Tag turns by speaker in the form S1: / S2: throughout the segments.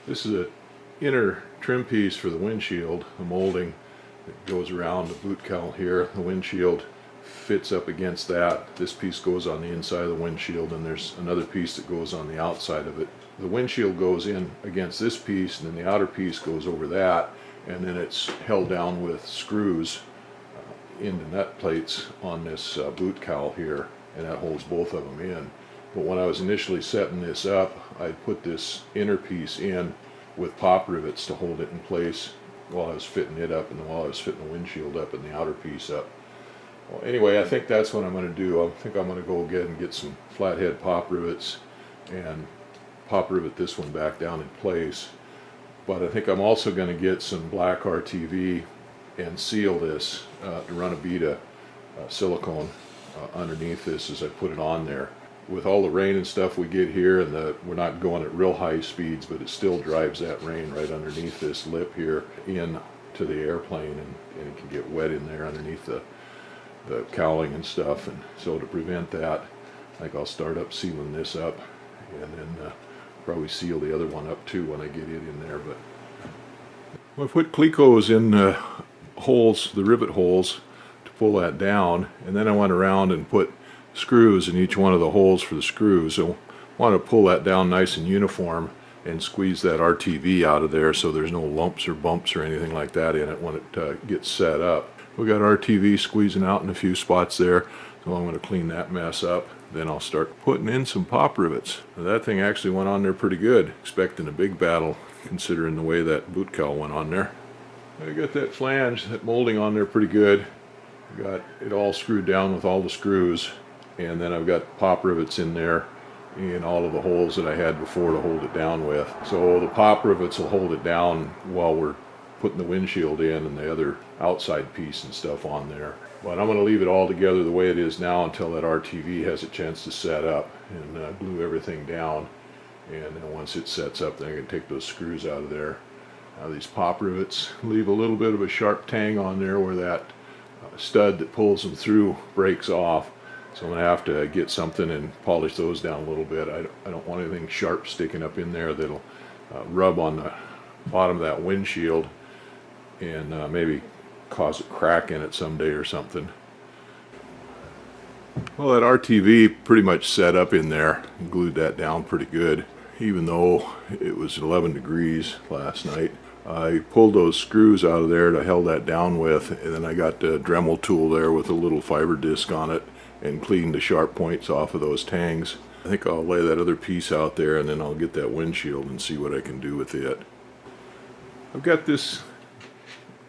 S1: This is an inner trim piece for the windshield, the molding that goes around the boot cowl here. The windshield fits up against that. This piece goes on the inside of the windshield, and there's another piece that goes on the outside of it. The windshield goes in against this piece, and then the outer piece goes over that, and then it's held down with screws into nut plates on this boot cowl here, and that holds both of them in. But when I was initially setting this up, I put this inner piece in with pop rivets to hold it in place while I was fitting it up, and while I was fitting the windshield up and the outer piece up. Well, anyway, I think that's what I'm going to do. I think I'm going to go again and get some flathead pop rivets and pop rivet this one back down in place. But I think I'm also going to get some black RTV and seal this to run a bead of silicone underneath this as I put it on there. With all the rain and stuff we get here, and we're not going at real high speeds, but it still drives that rain right underneath this lip here in to the airplane, and it can get wet in there underneath the cowling and stuff. And so to prevent that, I think I'll start up sealing this up, and then probably seal the other one up too when I get it in there. But I put Clecos in the holes, the rivet holes, to pull that down, and then I went around and put screws in each one of the holes for the screws. So I want to pull that down nice and uniform and squeeze that RTV out of there so there's no lumps or bumps or anything like that in it when it gets set up. We got RTV squeezing out in a few spots there, so I'm going to clean that mess up. Then I'll start putting in some pop rivets. Now, that thing actually went on there pretty good, expecting a big battle considering the way that boot cowl went on there. I got that flange, that molding on there pretty good. Got it all screwed down with all the screws, and then I've got pop rivets in there in all of the holes that I had before to hold it down with. So the pop rivets will hold it down while we're putting the windshield in and the other outside piece and stuff on there. But I'm going to leave it all together the way it is now until that RTV has a chance to set up, and glue everything down. And then once it sets up, then I can take those screws out of there. Now these pop rivets leave a little bit of a sharp tang on there where that stud that pulls them through breaks off. So I'm going to have to get something and polish those down a little bit. I don't want anything sharp sticking up in there that'll rub on the bottom of that windshield and maybe cause a crack in it someday or something. Well, that RTV pretty much set up in there and glued that down pretty good. Even though it was 11 degrees last night, I pulled those screws out of there to held that down with, and then I got the Dremel tool there with a little fiber disc on it and cleaned the sharp points off of those tangs. I think I'll lay that other piece out there, and then I'll get that windshield and see what I can do with it. I've got this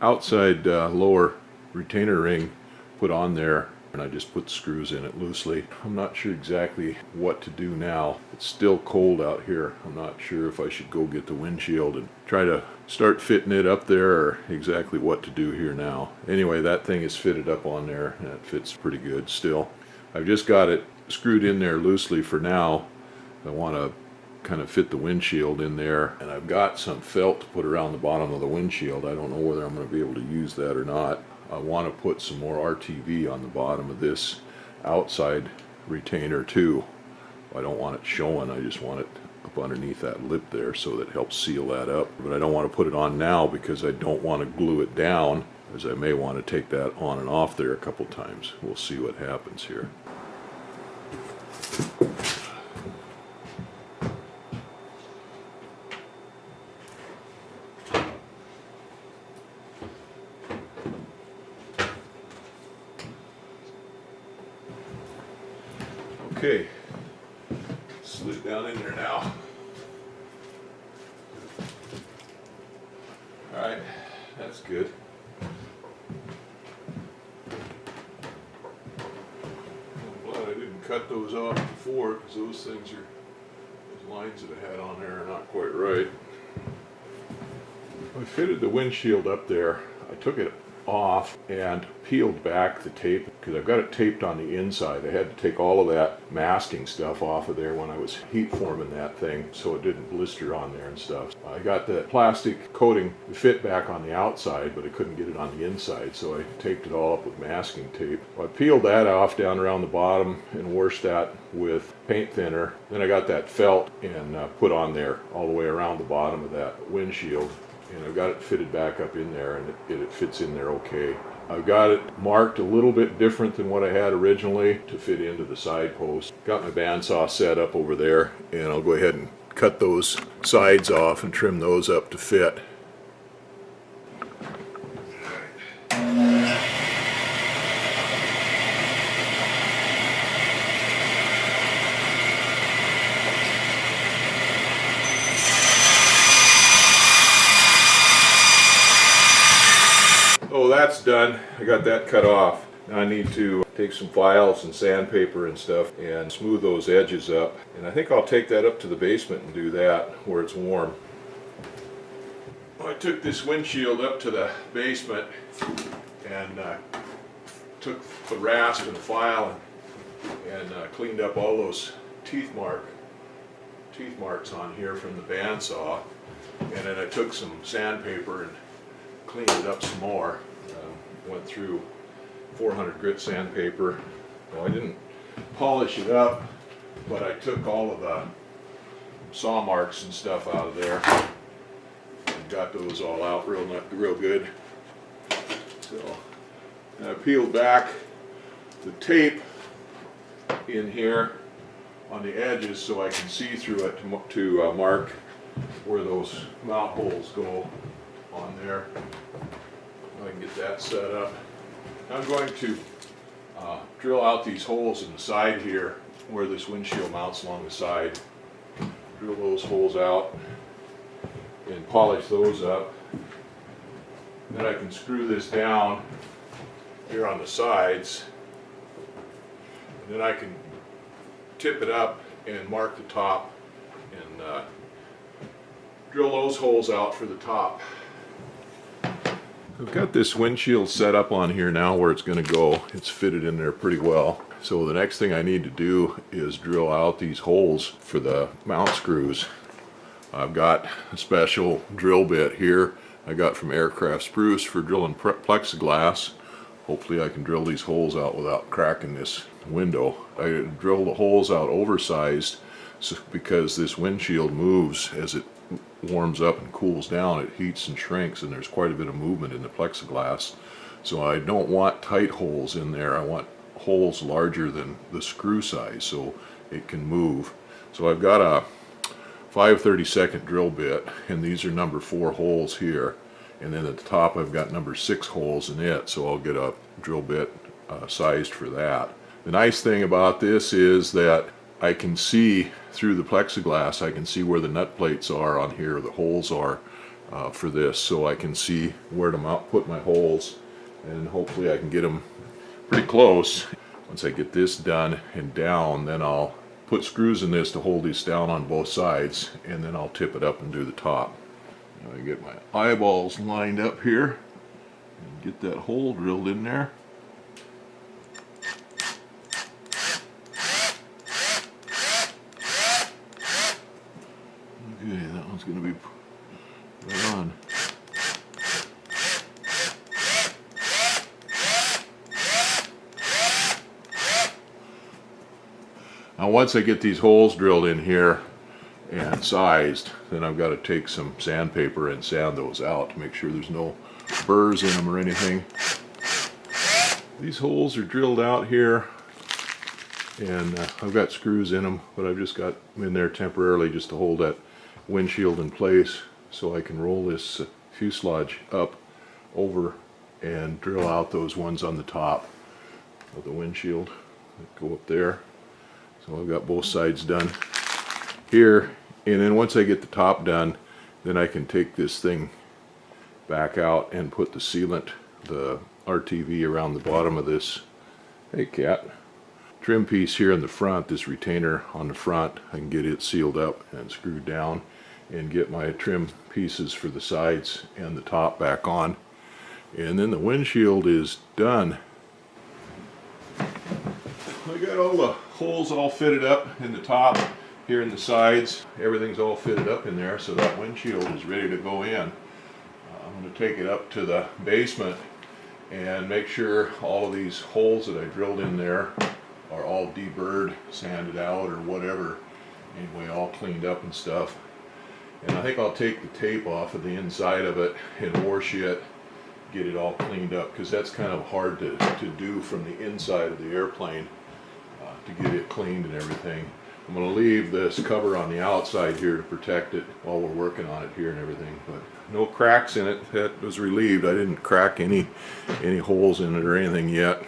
S1: outside lower retainer ring put on there, and I just put the screws in it loosely. I'm not sure exactly what to do now. It's still cold out here. I'm not sure if I should go get the windshield and try to start fitting it up there, or exactly what to do here now. Anyway, that thing is fitted up on there, and it fits pretty good still. I've just got it screwed in there loosely for now. I want to kind of fit the windshield in there, and I've got some felt to put around the bottom of the windshield. I don't know whether I'm going to be able to use that or not. I want to put some more RTV on the bottom of this outside retainer too. I don't want it showing, I just want it up underneath that lip there so that helps seal that up. But I don't want to put it on now because I don't want to glue it down, as I may want to take that on and off there a couple times. We'll see what happens here. Okay, slid down in there now. Alright, that's good. I'm glad I didn't cut those off before, because those things are, those lines that I had on there are not quite right. I fitted the windshield up there. I took it off and peeled back the tape because I've got it taped on the inside. I had to take all of that masking stuff off of there when I was heat forming that thing so it didn't blister on there and stuff. I got the plastic coating to fit back on the outside, but I couldn't get it on the inside, so I taped it all up with masking tape. I peeled that off down around the bottom and washed that with paint thinner. Then I got that felt and put on there all the way around the bottom of that windshield. And I've got it fitted back up in there, and it fits in there okay. I've got it marked a little bit different than what I had originally to fit into the side post. Got my bandsaw set up over there, and I'll go ahead and cut those sides off and trim those up to fit. Oh, that's done. I got that cut off. Now I need to take some files and sandpaper and stuff and smooth those edges up. And I think I'll take that up to the basement and do that where it's warm. Well, I took this windshield up to the basement and took the rasp and the file and cleaned up all those teeth marks on here from the bandsaw. And then I took some sandpaper and cleaned it up some more. Went through 400 grit sandpaper. Well, I didn't polish it up, but I took all of the saw marks and stuff out of there and got those all out real good. So I peeled back the tape in here on the edges so I can see through it to mark where those mount holes go on there. I can get that set up. I'm going to drill out these holes in the side here where this windshield mounts along the side. Drill those holes out and polish those up. Then I can screw this down here on the sides. And then I can tip it up and mark the top and drill those holes out for the top. I've got this windshield set up on here now where it's going to go. It's fitted in there pretty well. So the next thing I need to do is drill out these holes for the mount screws. I've got a special drill bit here I got from Aircraft Spruce for drilling plexiglass. Hopefully I can drill these holes out without cracking this window. I drill the holes out oversized because this windshield moves as it warms up and cools down. It heats and shrinks, and there's quite a bit of movement in the plexiglass. So I don't want tight holes in there. I want holes larger than the screw size so it can move. So I've got a 5/32 drill bit, and these are number 4 holes here, and then at the top I've got number 6 holes in it, so I'll get a drill bit sized for that. The nice thing about this is that I can see through the plexiglass. I can see where the nut plates are on here, the holes are for this, so I can see where to put my holes, and hopefully I can get them pretty close. Once I get this done and down, then I'll put screws in this to hold this down on both sides, and then I'll tip it up and do the top. Now I get my eyeballs lined up here and get that hole drilled in there. Okay, that one's going to be right on. Now once I get these holes drilled in here and sized, then I've got to take some sandpaper and sand those out to make sure there's no burrs in them or anything. These holes are drilled out here, and I've got screws in them, but I've just got them in there temporarily just to hold that windshield in place so I can roll this fuselage up over and drill out those ones on the top of the windshield that go up there. So I've got both sides done here, and then once I get the top done, then I can take this thing back out and put the sealant, the RTV, around the bottom of this, hey cat, trim piece here in the front, this retainer on the front. I can get it sealed up and screwed down and get my trim pieces for the sides and the top back on. And then the windshield is done. I got all the holes all fitted up in the top, here in the sides. Everything's all fitted up in there, so that windshield is ready to go in. I'm going to take it up to the basement and make sure all of these holes that I drilled in there are all deburred, sanded out, or whatever. Anyway, all cleaned up and stuff. And I think I'll take the tape off of the inside of it and wash it, get it all cleaned up, because that's kind of hard to do from the inside of the airplane, to get it cleaned and everything. I'm going to leave this cover on the outside here to protect it while we're working on it here and everything, but no cracks in it. That was relieved. I didn't crack any holes in it or anything yet.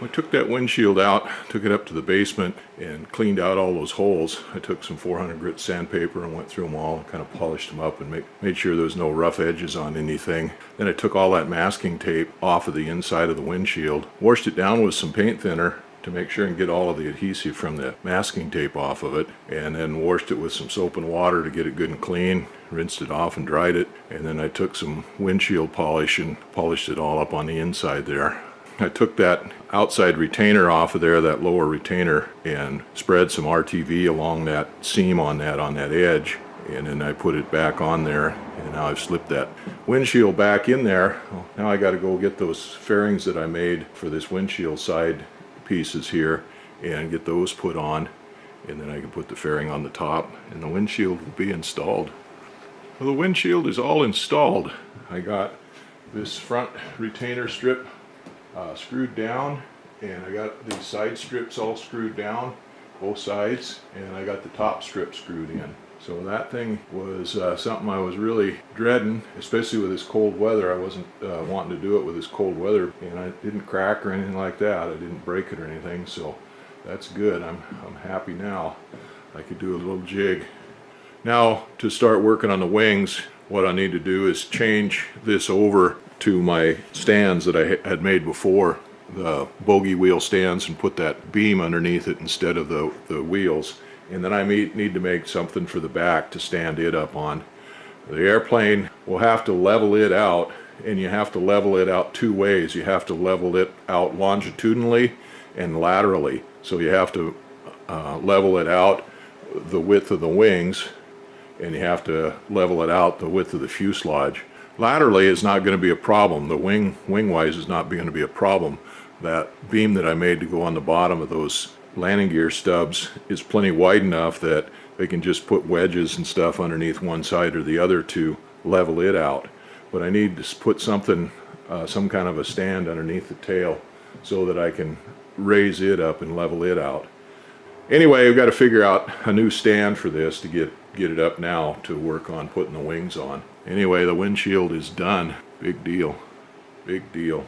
S1: I took that windshield out, took it up to the basement and cleaned out all those holes. I took some 400 grit sandpaper and went through them all and kind of polished them up and made sure there was no rough edges on anything. Then I took all that masking tape off of the inside of the windshield, washed it down with some paint thinner to make sure and get all of the adhesive from the masking tape off of it, and then washed it with some soap and water to get it good and clean, rinsed it off and dried it, and then I took some windshield polish and polished it all up on the inside there. I took that outside retainer off of there, that lower retainer, and spread some RTV along that seam on that edge, and then I put it back on there, and now I've slipped that windshield back in there. Well, now I got to go get those fairings that I made for this windshield side pieces here and get those put on, and then I can put the fairing on the top and the windshield will be installed. Well, the windshield is all installed. I got this front retainer strip screwed down, and I got these side strips all screwed down, both sides, and I got the top strip screwed in. So that thing was something I was really dreading, especially with this cold weather. I wasn't wanting to do it with this cold weather, and I didn't crack or anything like that. I didn't break it or anything, so that's good. I'm happy now. I could do a little jig. Now to start working on the wings, what I need to do is change this over to my stands that I had made before, the bogey wheel stands, and put that beam underneath it instead of the wheels. And then I need to make something for the back to stand it up on. The airplane will have to level it out, and you have to level it out two ways. You have to level it out longitudinally and laterally. So you have to level it out the width of the wings, and you have to level it out the width of the fuselage. Laterally is not going to be a problem. The wing-wise is not going to be a problem. That beam that I made to go on the bottom of those landing gear stubs is plenty wide enough that they can just put wedges and stuff underneath one side or the other to level it out. But I need to put something, some kind of a stand underneath the tail so that I can raise it up and level it out. Anyway, I've got to figure out a new stand for this to get it up now to work on putting the wings on. Anyway, the windshield is done. Big deal. Big deal.